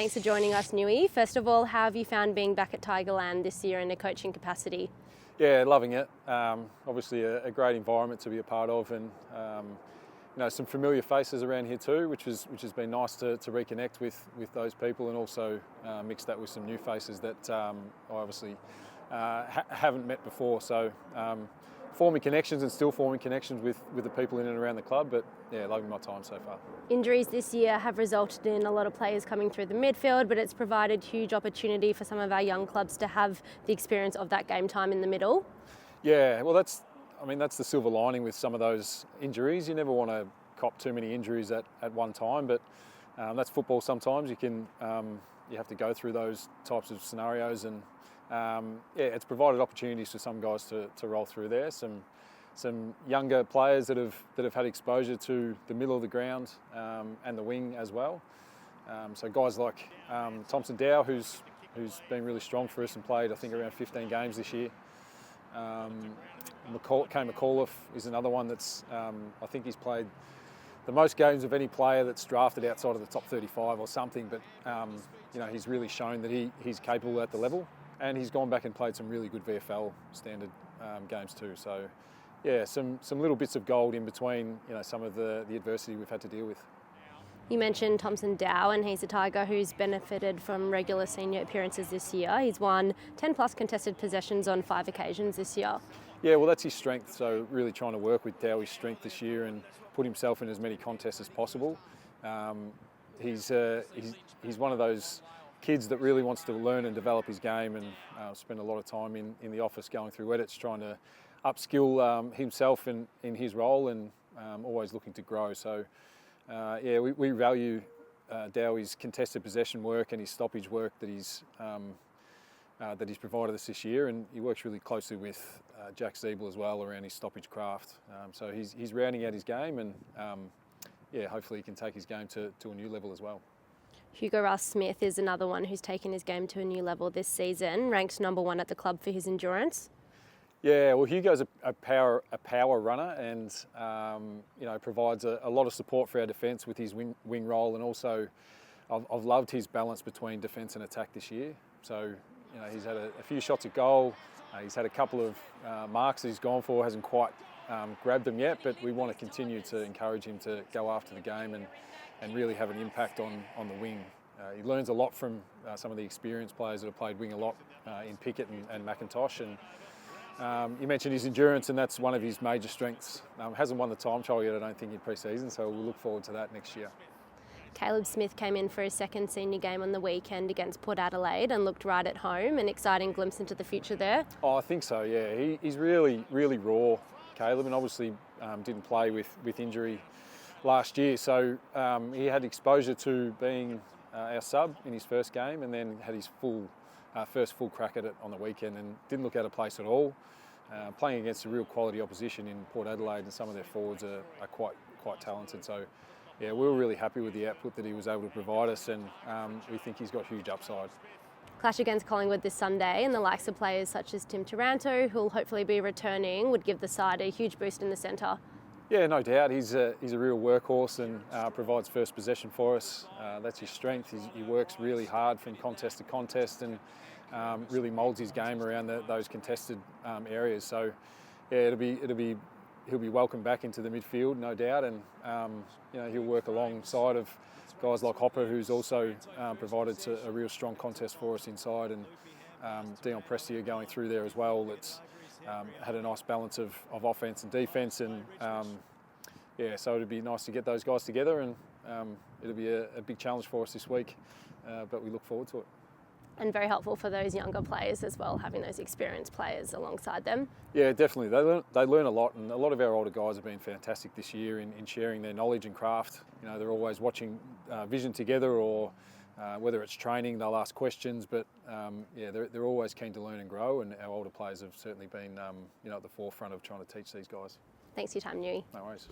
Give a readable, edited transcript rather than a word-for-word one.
Thanks for joining us, Nui. First of all, how have you found being back at Tigerland this year in a coaching capacity? Yeah, loving it. Obviously a great environment to be a part of, and some familiar faces around here too, which has been nice to reconnect with those people, and also mix that with some new faces that I obviously haven't met before. So forming connections and still forming connections with the people in and around the club, but yeah, loving my time so far. Injuries this year have resulted in a lot of players coming through the midfield, but it's provided huge opportunity for some of our young clubs to have the experience of that game time in the middle. Yeah, well that's the silver lining with some of those injuries. You never want to cop too many injuries at one time, but that's football sometimes. You have to go through those types of scenarios, and it's provided opportunities for some guys to roll through there. Some younger players that have had exposure to the middle of the ground and the wing as well. So guys like Thompson Dow, who's been really strong for us and played I think around 15 games this year. Kane McAuliffe is another one that's I think he's played the most games of any player that's drafted outside of the top 35 or something, but he's really shown that he's capable at the level, and he's gone back and played some really good VFL standard games too. So yeah, some little bits of gold in between some of the adversity we've had to deal with. You mentioned Thompson Dow, and he's a Tiger who's benefited from regular senior appearances this year. He's won 10 plus contested possessions on 5 occasions this year. Yeah, well that's his strength, so really trying to work with Dowie's strength this year and put himself in as many contests as possible. He's one of those kids that really wants to learn and develop his game, and spend a lot of time in the office going through edits, trying to upskill himself in his role, and always looking to grow. So we value Dowie's contested possession work and his stoppage work that he's provided us this year, and he works really closely with Jack Zeeble as well around his stoppage craft. So he's rounding out his game, and hopefully he can take his game to a new level as well. Hugo Ross-Smith is another one who's taken his game to a new level this season, ranked number 1 at the club for his endurance. Yeah, well, Hugo's a power runner, and provides a lot of support for our defence with his wing role, and also I've loved his balance between defence and attack this year. So he's had a few shots at goal. He's had a couple of marks that he's gone for, hasn't quite grabbed them yet, but we want to continue to encourage him to go after the game and really have an impact on the wing. He learns a lot from some of the experienced players that have played wing a lot in Pickett and McIntosh. And you mentioned his endurance, and that's one of his major strengths. Hasn't won the time trial yet, I don't think, in pre-season, so we'll look forward to that next year. Caleb Smith came in for his second senior game on the weekend against Port Adelaide and looked right at home. An exciting glimpse into the future there. Oh, I think so, yeah. He's really, really raw, Caleb, and obviously didn't play with injury last year. So he had exposure to being our sub in his first game, and then had his first full crack at it on the weekend, and didn't look out of place at all. Playing against a real quality opposition in Port Adelaide, and some of their forwards are quite talented. So yeah, we were really happy with the output that he was able to provide us, and we think he's got huge upside. Clash against Collingwood this Sunday, and the likes of players such as Tim Taranto, who'll hopefully be returning, would give the side a huge boost in the centre. Yeah, no doubt. He's a real workhorse, and provides first possession for us. That's his strength. He works really hard from contest to contest, and really moulds his game around those contested areas. So yeah, he'll be welcome back into the midfield, no doubt, and he'll work alongside of guys like Hopper, who's also provided a real strong contest for us inside, and Dion Prestia going through there as well. That's had a nice balance of offence and defence, and so it'd be nice to get those guys together, and it'll be a big challenge for us this week, but we look forward to it. And very helpful for those younger players as well, having those experienced players alongside them. Yeah, definitely. They learn a lot, and a lot of our older guys have been fantastic this year in sharing their knowledge and craft. They're always watching vision together, or whether it's training, they'll ask questions. But they're always keen to learn and grow, and our older players have certainly been at the forefront of trying to teach these guys. Thanks for your time, Nui. No worries.